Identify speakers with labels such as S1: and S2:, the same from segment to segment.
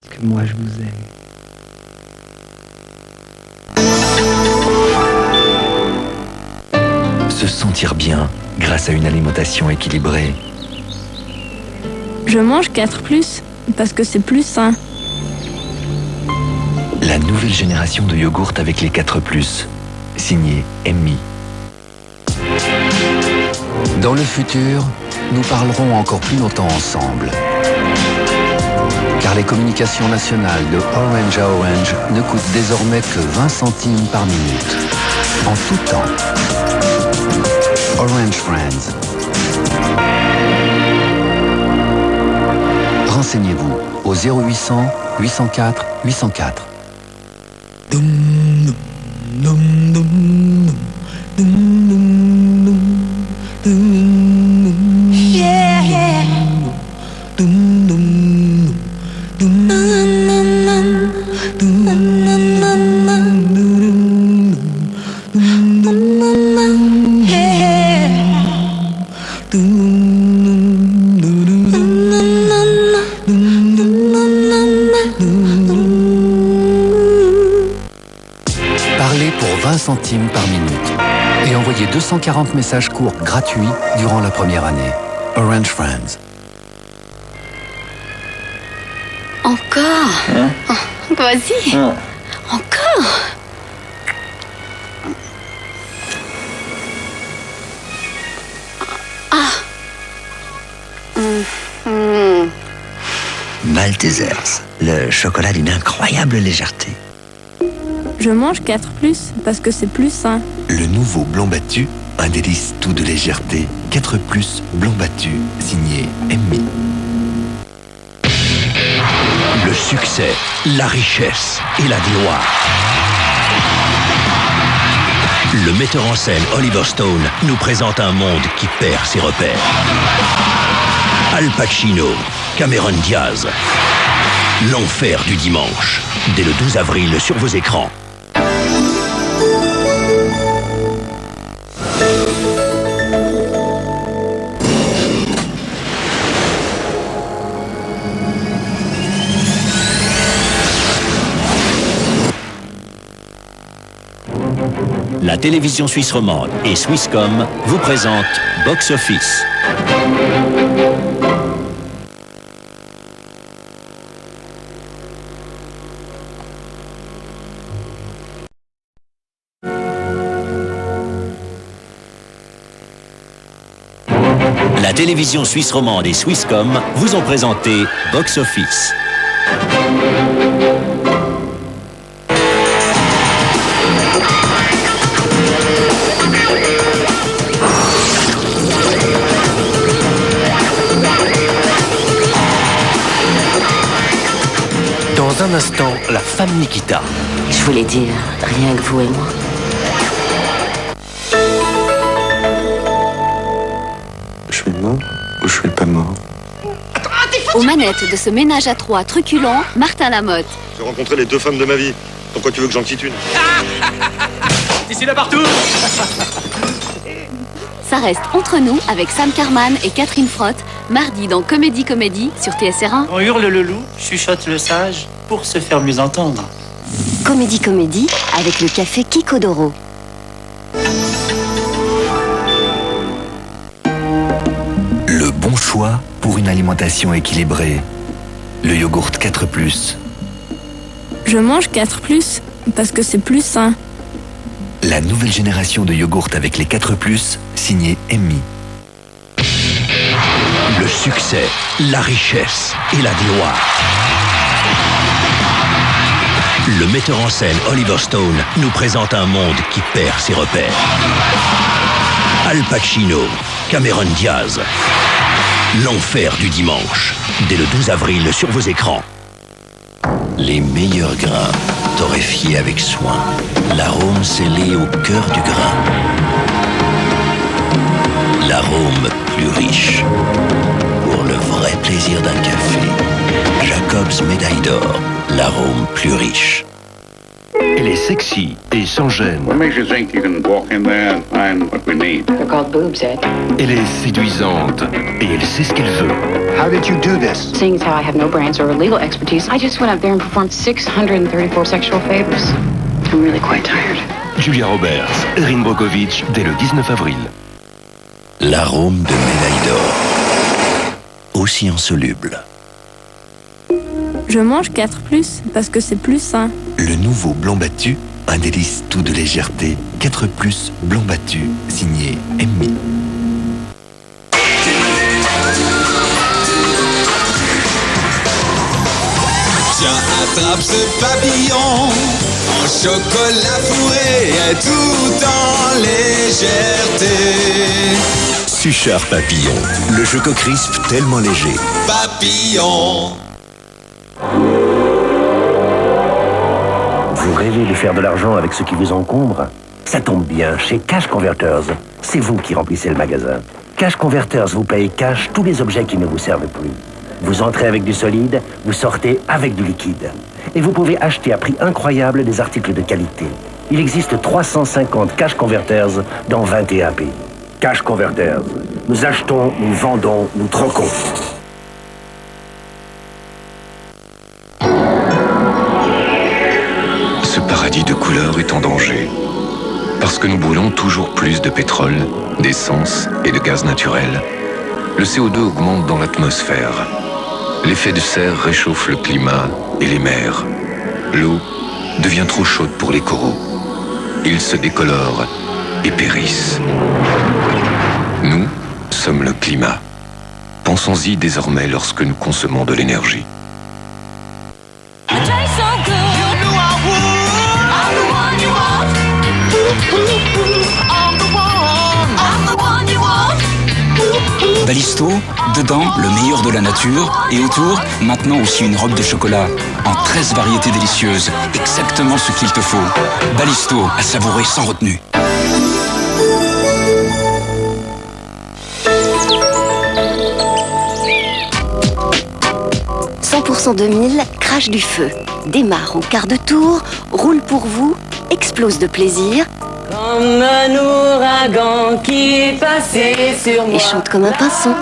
S1: Que moi je vous aime.
S2: Se sentir bien grâce à une alimentation équilibrée.
S3: Je mange 4+, parce que c'est plus sain.
S2: La nouvelle génération de yogourt avec les 4+, signé Emmy.
S4: Dans le futur, nous parlerons encore plus longtemps ensemble. Car les communications nationales de Orange à Orange ne coûtent désormais que 20 centimes par minute. En tout temps. Orange Friends. Renseignez-vous au 0800 804 804. Parlez pour 20 centimes par minute et envoyez 240 messages courts gratuits durant la première année. Orange Friends.
S5: Encore Oh, vas-y Encore
S6: Maltesers, le chocolat d'une incroyable légèreté.
S3: Je mange 4+, parce que c'est plus sain.
S2: Le nouveau blanc battu, un délice tout de légèreté. 4+ blanc battu, signé Emmy.
S7: Le succès, la richesse et la gloire. Le metteur en scène Oliver Stone nous présente un monde qui perd ses repères. Al Pacino, Cameron Diaz. L'enfer du dimanche. Dès le 12 avril sur vos écrans. La télévision suisse romande et Swisscom vous présentent Box Office. La télévision suisse romande et Swisscom vous ont présenté Box Office. Dans un instant, la femme Nikita.
S5: Je voulais dire, rien que vous et moi.
S8: Je suis mort ou je suis pas mort?
S5: Aux manettes de ce ménage à trois truculent, Martin Lamotte.
S9: J'ai rencontré les deux femmes de ma vie. Pourquoi tu veux que j'en quitte une?
S1: Ici là partout.
S5: Ça reste entre nous avec Sam Carman et Catherine Frotte, mardi dans Comédie sur TSR1.
S1: On hurle le loup, chuchote le sage, pour se faire mieux entendre.
S5: Comédie avec le café Kiko-Doro.
S2: Le bon choix pour une alimentation équilibrée. Le yogourt 4+.
S3: Je mange 4+, parce que c'est plus sain.
S2: La nouvelle génération de yogourt avec les 4+, signé Emmy.
S7: Le succès, la richesse et la gloire. Le metteur en scène Oliver Stone nous présente un monde qui perd ses repères. Al Pacino, Cameron Diaz. L'enfer du dimanche. Dès le 12 avril sur vos écrans. Les meilleurs grains, torréfiés avec soin. L'arôme scellé au cœur du grain. L'arôme plus riche. Pour le vrai plaisir d'un café. Jacobs Médaille d'Or. L'arôme plus riche.
S10: Elle est sexy et sans gêne.
S11: What makes you think you can walk in there and find what we need?
S12: They're called boobs, Ed.
S10: Elle est séduisante et elle sait ce qu'elle veut.
S13: How did you do this?
S12: Seeing as how I have no brains or legal expertise, I just went up there and performed 634 sexual favors. I'm really quite tired.
S10: Julia Roberts, Erin Brockovich, dès le 19 avril.
S7: L'arôme de médaille d'or. Aussi insoluble.
S3: Je mange 4+, parce que c'est plus sain.
S2: Le nouveau blanc battu, un délice tout de légèreté. 4+ blanc battu, signé Emmy.
S14: Tiens, attrape ce papillon en chocolat fourré, tout en légèreté.
S7: Suchard Papillon, le choco crisp tellement léger.
S14: Papillon.
S15: Vous rêvez de faire de l'argent avec ce qui vous encombre? Ça tombe bien, chez Cash Converters, c'est vous qui remplissez le magasin. Cash Converters vous paye cash tous les objets qui ne vous servent plus. Vous entrez avec du solide, vous sortez avec du liquide. Et vous pouvez acheter à prix incroyable des articles de qualité. Il existe 350 Cash Converters dans 21 pays. Cash Converters. Nous achetons, nous vendons, nous troquons.
S8: Ce paradis de couleurs est en danger. Parce que nous brûlons toujours plus de pétrole, d'essence et de gaz naturel. Le CO2 augmente dans l'atmosphère. L'effet de serre réchauffe le climat et les mers. L'eau devient trop chaude pour les coraux. Ils se décolorent et périssent. Nous sommes le climat. Pensons-y désormais lorsque nous consommons de l'énergie.
S16: Ballisto, dedans, le meilleur de la nature, et autour, maintenant aussi une robe de chocolat, en 13 variétés délicieuses, exactement ce qu'il te faut. Ballisto, à savourer sans retenue.
S17: « 100% 2000, crache du feu. Démarre au quart de tour, roule pour vous, explose de plaisir.
S18: Comme un ouragan qui est passé sur moi.
S17: Et chante comme un pinson.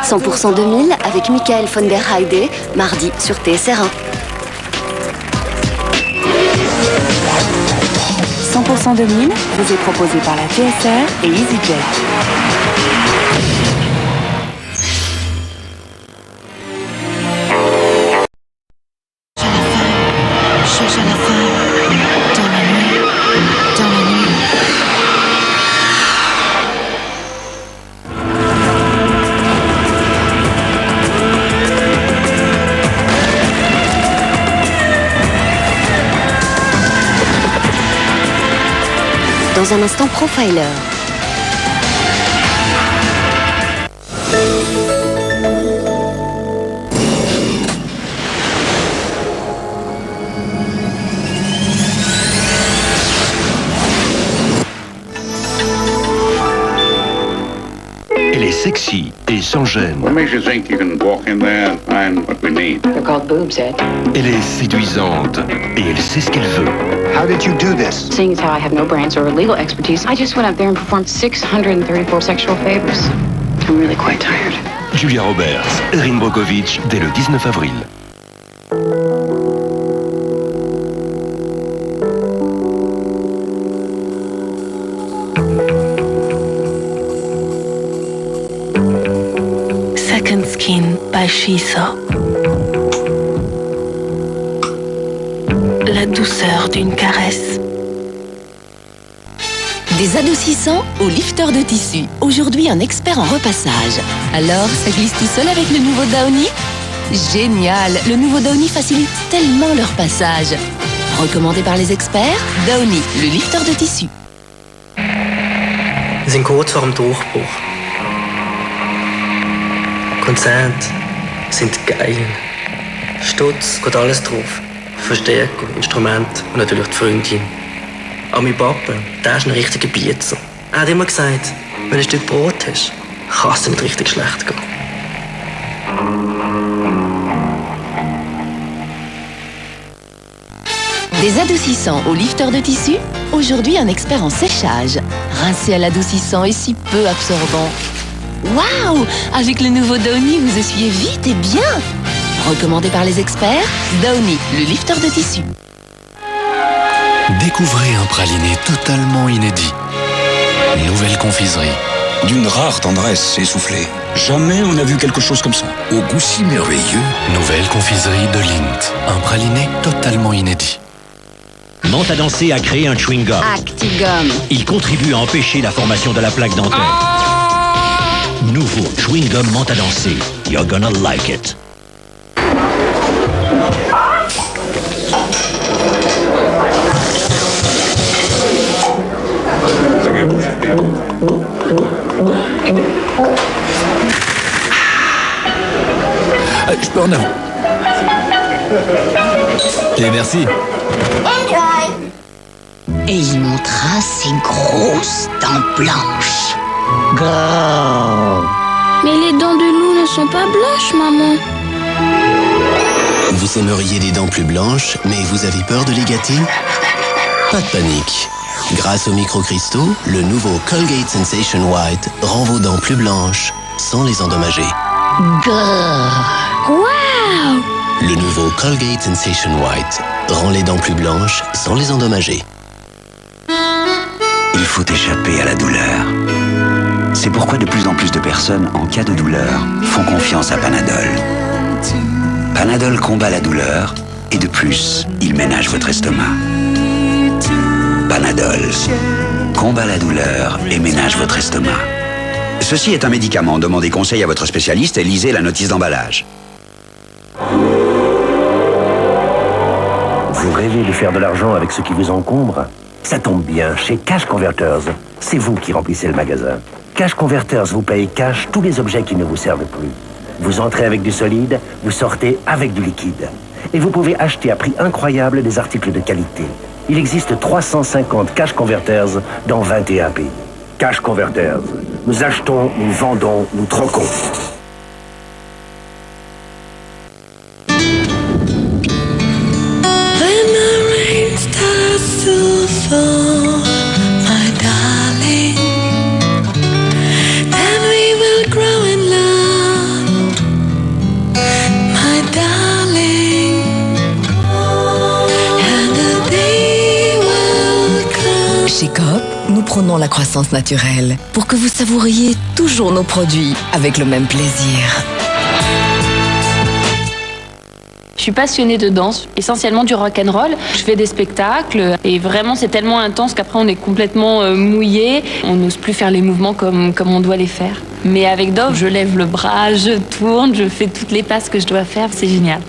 S17: 100% 2000 avec Michael von der Heide, mardi sur TSR1.
S19: 100% 2000 vous est proposé par la TSR et EasyJet.
S17: Dans un instant, Profiler.
S10: Elle est sexy et sans gêne.
S11: What makes you think you can walk in there and find what we need?
S12: They're called boobs, Ed.
S10: Elle est séduisante et elle sait ce qu'elle veut.
S13: How did you do this?
S12: Seeing as how I have no brains or legal expertise, I just went up there and performed 634 sexual favors. I'm really quite tired.
S10: Julia Roberts, Erin Brockovich, dès le 19 avril.
S20: Second Skin by Shiso. La douceur d'une caresse.
S21: Des adoucissants au lifter de tissu. Aujourd'hui, un expert en repassage. Alors, ça glisse tout seul avec le nouveau Downy? Génial! Le nouveau Downy facilite tellement leur passage. Recommandé par les experts, Downy, le lifter de tissu.
S22: Wir sind kurz vor dem Durchbruch. Konzerte sind geil. Stutz geht alles drauf. Verstärker, Instrument und natürlich die Freundin. Aber mein Papa, der ist ein richtiger Biezer. Er hat immer gesagt, wenn du ein Stück Brot hast, kann es dir nicht richtig schlecht gehen.
S21: Des adoucissants au lifter de tissu, aujourd'hui un expert en séchage. Rincé à l'adoucissant et si peu absorbant. Waouh! Avec le nouveau Downy, vous essuyez vite et bien. Recommandé par les experts, Downy, le lifter de tissu.
S4: Découvrez un praliné totalement inédit. Nouvelle confiserie.
S16: D'une rare tendresse essoufflée. Jamais on n'a vu quelque chose comme ça.
S4: Au goût si merveilleux. Nouvelle confiserie de Lindt. Un praliné totalement inédit.
S7: Menthe à danser a créé un chewing-gum.
S17: Actigum.
S7: Il contribue à empêcher la formation de la plaque dentaire. Nouveau chewing-gum menthe à danser. You're gonna like it.
S4: Je peux en avoir. Et merci.
S21: Et il montra ses grosses dents blanches. Grrr.
S3: Mais les dents de loup ne sont pas blanches, maman.
S6: Vous aimeriez des dents plus blanches, mais vous avez peur de les gâter? Pas de panique. Grâce aux microcristaux, le nouveau Colgate Sensation White rend vos dents plus blanches sans les endommager.
S21: Grrr.
S3: Waouh!
S6: Le nouveau Colgate Sensation White rend les dents plus blanches sans les endommager.
S2: Il faut échapper à la douleur. C'est pourquoi de plus en plus de personnes, en cas de douleur, font confiance à Panadol. Panadol combat la douleur et de plus, il ménage votre estomac. Panadol combat la douleur et ménage votre estomac. Ceci est un médicament. Demandez conseil à votre spécialiste et lisez la notice d'emballage.
S15: Vous rêvez de faire de l'argent avec ce qui vous encombre? Ça tombe bien, chez Cash Converters, c'est vous qui remplissez le magasin. Cash Converters vous paye cash tous les objets qui ne vous servent plus. Vous entrez avec du solide, vous sortez avec du liquide. Et vous pouvez acheter à prix incroyable des articles de qualité. Il existe 350 Cash Converters dans 21 pays. Cash Converters. Nous achetons, nous vendons, nous troquons.
S21: Chez Coop, nous prônons la croissance naturelle pour que vous savouriez toujours nos produits avec le même plaisir.
S23: Je suis passionnée de danse, essentiellement du rock'n'roll. Je fais des spectacles et vraiment c'est tellement intense qu'après on est complètement mouillé. On n'ose plus faire les mouvements comme on doit les faire. Mais avec Dove, je lève le bras, je tourne, je fais toutes les passes que je dois faire, c'est génial.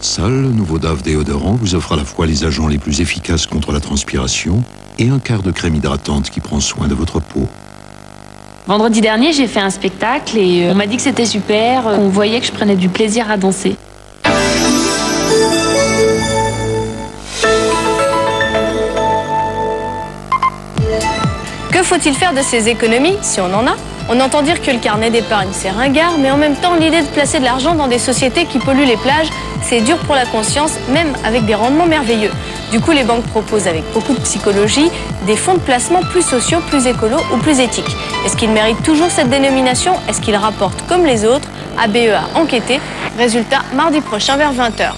S10: Seul le nouveau Dove déodorant vous offre à la fois les agents les plus efficaces contre la transpiration et un quart de crème hydratante qui prend soin de votre peau.
S23: Vendredi dernier, j'ai fait un spectacle et on m'a dit que c'était super, qu'on voyait que je prenais du plaisir à danser.
S24: Que faut-il faire de ces économies, si on en a? On entend dire que le carnet d'épargne, c'est ringard, mais en même temps, l'idée de placer de l'argent dans des sociétés qui polluent les plages, c'est dur pour la conscience, même avec des rendements merveilleux. Du coup, les banques proposent, avec beaucoup de psychologie, des fonds de placement plus sociaux, plus écolos ou plus éthiques. Est-ce qu'ils méritent toujours cette dénomination? Est-ce qu'ils rapportent comme les autres? ABE a enquêté. Résultat, mardi prochain vers 20h.